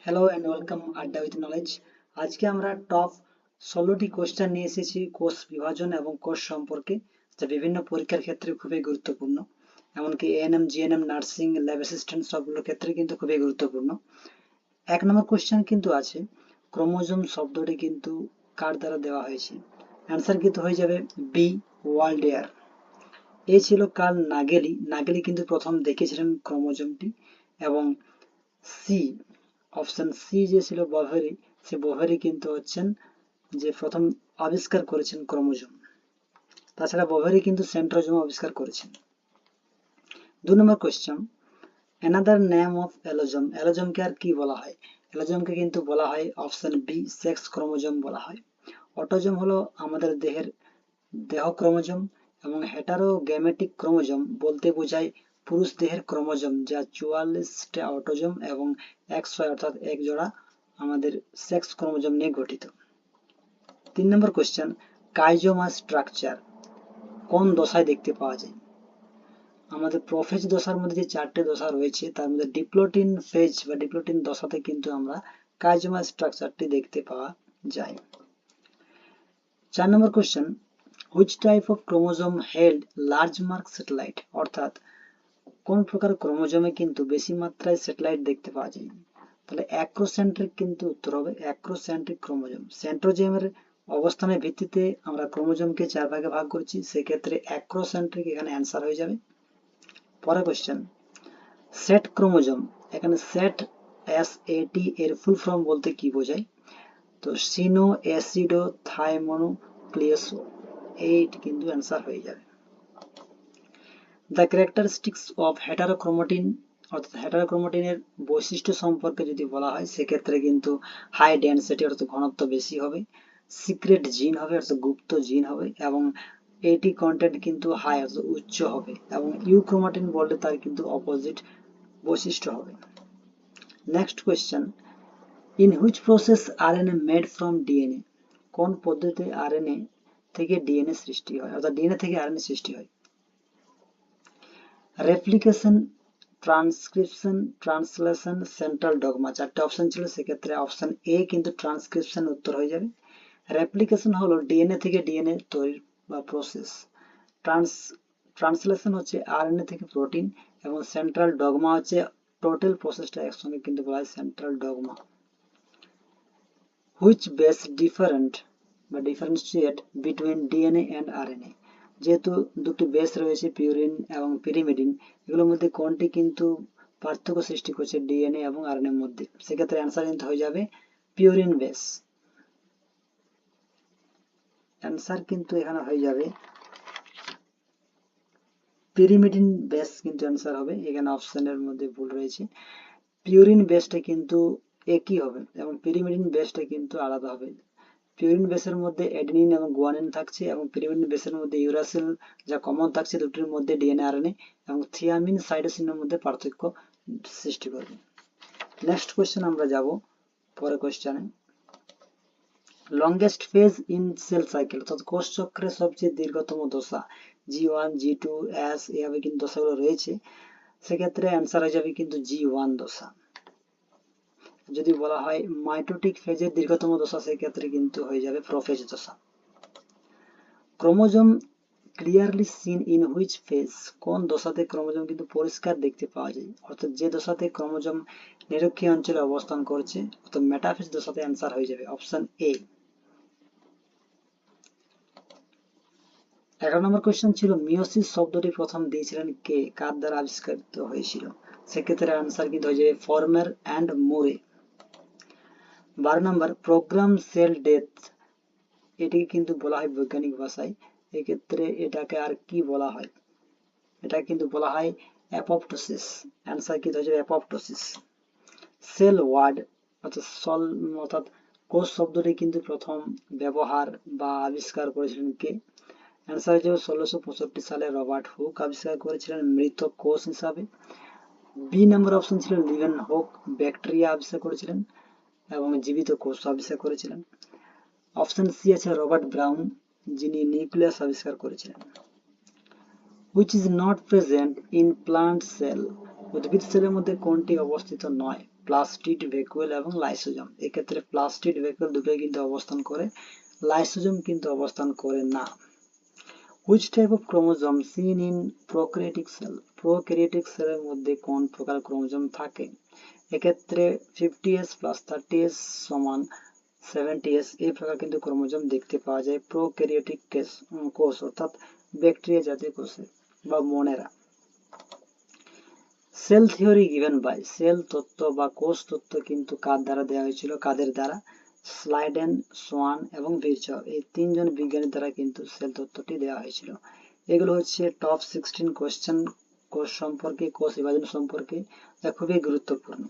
Hello and welcome আড্ডা with knowledge. আজকে আমরা টপ 16টি কোশ্চেন নিয়ে এসেছি কোষ বিভাজন এবং কোষ সম্পর্কে, যা বিভিন্ন পরীক্ষার ক্ষেত্রে খুবই গুরুত্বপূর্ণ। এমনকি ANM, GNM, nursing, lab assistant সবগুলোর ক্ষেত্রে কিন্তু খুবই গুরুত্বপূর্ণ। 1 নম্বর কোশ্চেন কিন্তু আছে, ক্রোমোজোম শব্দটি কিন্তু কার দ্বারা দেওয়া হয়েছে? অ্যান্সার কিন্তু হয়ে যাবে বি, ওয়াল্ডেয়ার। এ ছিল কার্ল নাগেলি। নাগেলি কিন্তু প্রথম দেখেছিলেন ক্রোমোজোমটি। এবং সি, অপশন সি যে ছিল বভেরি, সে বভেরি কিন্তু হচ্ছেন যে প্রথম আবিষ্কার করেছেন ক্রোমোজোম। তাছাড়া বভেরি কিন্তু সেন্ট্রোজোম আবিষ্কার করেছেন। 2 নম্বর question, another name of allosome. অ্যালোজোমকে আর কি বলা হয়? অ্যালোজোমকে কিন্তু বলা হয় অপশন বি, সেক্স ক্রোমোজোম বলা হয়। অটোজোম হলো আমাদের দেহ ক্রোমোজোম, এবং হেটারোগ্যামেটিক ক্রোমোজোম বলতে বোঝায় পুরুষ দেহের ক্রোমোজোম, যা 44টা অটোজোম এবং XY অর্থাৎ এক জোড়া আমাদের সেক্স ক্রোমোজোম নিয়ে গঠিত। 3 নম্বর কোশ্চেন, কাইজোমা স্ট্রাকচার কোন দশায় দেখতে পাওয়া যায়? আমাদের প্রোফেজ দশার মধ্যে যে 4টে দশা রয়েছে তার মধ্যে ডিপ্লোটিন ফেজ বা ডিপ্লোটিন দশাতে কিন্তু আমরা কাইজোমা স্ট্রাকচারটি দেখতে পাওয়া যায়। 4 নম্বর question, which type of chromosome held large mark satellite, অর্থাৎ কোন প্রকার ক্রোমোজোমে কিন্তু বেশি মাত্রায় স্যাটেলাইট দেখতে পাওয়া যায়? তাহলে অ্যাক্রোসেন্ট্রিক কিন্তু উত্তর হবে, অ্যাক্রোসেন্ট্রিক ক্রোমোজোম। সেন্ট্রোজোমের অবস্থানের ভিত্তিতে আমরা ক্রোমোজোমকে 4 ভাগে ভাগ করছি, সেক্ষেত্রে অ্যাক্রোসেন্ট্রিক এখানে অ্যান্সার হয়ে যাবে। পরের কোশ্চেন, সেট ক্রোমোজোম, এখানে সেট SAT এর ফুল ফর্ম বলতে কি বোঝায়? তো সিনো অ্যাসিডো থাইমোনুক্লিয়াসো, এইট কিন্তু অ্যান্সার হয়ে যাবে। দ্য ক্যারেক্টারিস্টিক্স অফ হেটারোক্রোমাটিন, অর্থাৎ হেটারোক্রোমাটিনের বৈশিষ্ট্য সম্পর্কে যদি বলা হয় সেক্ষেত্রে কিন্তু হাই ডেন্সিটি অর্থাৎ ঘনত্ব বেশি হবে, সিক্রেট জিন হবে অর্থাৎ গুপ্ত জিন হবে, এবং এটি কন্টেন্ট কিন্তু হাই অর্থাৎ উচ্চ হবে, এবং ইউক্রোমাটিন বললে তার কিন্তু অপোজিট বৈশিষ্ট্য হবে। Next question, in which process RNA made from DNA, কোন পদ্ধতিতে আরএনএ থেকে ডিএনএ সৃষ্টি হয়, অর্থাৎ ডিএনএ থেকে আরএনএ সৃষ্টি হয়? Replication, transcription, translation, central dogma, 4টে অপশন ছিল, সেক্ষেত্রে অপশন এ কিন্তু ট্রান্সক্রিপশন উত্তর হয়ে যাবে। রেপ্লিকেশন হলো ডিএনএ থেকে ডিএনএ তৈরির বা প্রসেস। ট্রান্সলেশন হচ্ছে আরএনএ থেকে প্রোটিন, এবং সেন্ট্রাল ডগমা হচ্ছে টোটাল প্রসেসটা একসঙ্গে কিন্তু বলা হয় central dogma. Which base differentiate between DNA and RNA, যেহেতু দুটি বেস রয়েছে পিউরিন এবং পিরিমিডিন, এগুলোর মধ্যে কোনটি কিন্তু পার্থক্য সৃষ্টি করছে ডিএনএ এবং আরএনএ মধ্যে? সেক্ষেত্রে অ্যান্সার কিন্তু হয়ে যাবে পিউরিন বেস। অ্যান্সার কিন্তু এখানে হয়ে যাবে পিরিমিডিন বেস কিন্তু অ্যান্সার হবে, এখানে অপশনের মধ্যে ভুল রয়েছে। পিউরিন বেসটা কিন্তু একই হবে এবং পিরিমিডিন বেসটা কিন্তু আলাদা হবে। পিউরিন বেসের মধ্যে অ্যাডেনিন এবং গুয়ানিন থাকছে, এবং পিরিমিডিন বেসের মধ্যে ইউরাসিল যা কমন থাকছে, দুটির মধ্যে ডিএনএ আরএনএ এবং থিয়ামিন সাইটোসিনের মধ্যে পার্থক্য সৃষ্টি করবে। নেক্সট কোশ্চেন আমরা যাব পরের কোশ্চেনে, longest phase in cell cycle, অর্থাৎ কোষ চক্রের সবচেয়ে দীর্ঘতম দশা, G1, G2, S এভাবে কিন্তু দশাগুলো রয়েছে, সেক্ষেত্রে অ্যান্সার হয়ে যাবে কিন্তু G1 দশা। যদি বলা হয় মাইটোটিক ফেজের দীর্ঘতম দশা, সেক্ষেত্রে কিন্তু হয়ে যাবে প্রোফেজ দশা। Chromosome clearly seen in which phase, কোন দশাতে ক্রোমোজোম কিন্তু পরিষ্কার দেখতে পাওয়া যায়, অর্থাৎ যে দশাতে ক্রোমোজোম নিরক্ষীয় অঞ্চলে অবস্থান করছে, অর্থাৎ মেটাফেজ দশাতে অ্যান্সার হয়ে যাবে অপশন এ। 11 নম্বর কোয়েশ্চেন ছিল, মিওসিস শব্দটি প্রথম দিয়েছিলেন কে, কার দ্বারা আবিষ্কৃত হয়েছিল? সেক্ষেত্রে অ্যান্সার কিন্তু হয়ে যাবে ফরমার অ্যান্ড মোরে। 12 নম্বর, প্রোগ্রাম সেল ডেথ, এটিকে কিন্তু বলা হয় বৈজ্ঞানিক ভাষায়, এক্ষেত্রে এটাকে আর কি বলা হয়? এটা কিন্তু বলা হয় অ্যাপোপ্টোসিস। অ্যান্সার কিন্তু হয়ে যাবে অ্যাপোপ্টোসিস। সেল ওয়ার্ড অর্থাৎ কোষ শব্দটি কিন্তু প্রথম ব্যবহার বা আবিষ্কার করেছিলেন কে? অ্যান্সার হয়ে যাবে 1665 সালে রবার্ট হুক আবিষ্কার করেছিলেন মৃত কোষ হিসাবে। বি নাম্বার অপশন ছিল লিভেন হোক ব্যাকটেরিয়া আবিষ্কার করেছিলেন এবং জীবিত কোষ আবিষ্কার করেছিলেন। অপশন সি আছে রবার্ট ব্রাউন, যিনি নিউক্লিয়াস আবিষ্কার করেছিলেন। Which is not present in plant sell, উদ্ভিদ সেলের মধ্যে কোনটি অবস্থিত নয়? প্লাস্টিড ভ্যাকুয়াল এবং লাইসোজোম। এক্ষেত্রে প্লাস্টিড ভ্যাকুয়াল দুটোই কিন্তু অবস্থান করে, লাইসোজোম কিন্তু অবস্থান করে না। Which type of chromosome seen in prokaryotic cell? Prokaryotic সেলের মধ্যে কোন প্রকার ক্রোমোজোম থাকে? এক্ষেত্রে 50s প্লাস 30s সমান 70s এই প্রকার কিন্তু ক্রোমোজোম দেখতে পাওয়া যায় প্রোক্যারিওটিক কোষ অর্থাৎ ব্যাকটেরিয়া জাতীয় কোষে বা Monera. Cell theory given by, cell তত্ত্ব বা কোষ তত্ত্ব কিন্তু কার দ্বারা দেওয়া হয়েছিল, কাদের দ্বারা? স্লাইডেন, সোয়ান এবং ভিরচভ, এই তিনজন বিজ্ঞানীর দ্বারা কিন্তু সেল তত্ত্বটি দেওয়া হয়েছিল। এগুলো হচ্ছে টপ 16 কোশ্চেন কোষ সম্পর্কে, কোষ বিভাজন সম্পর্কে, যা খুবই গুরুত্বপূর্ণ।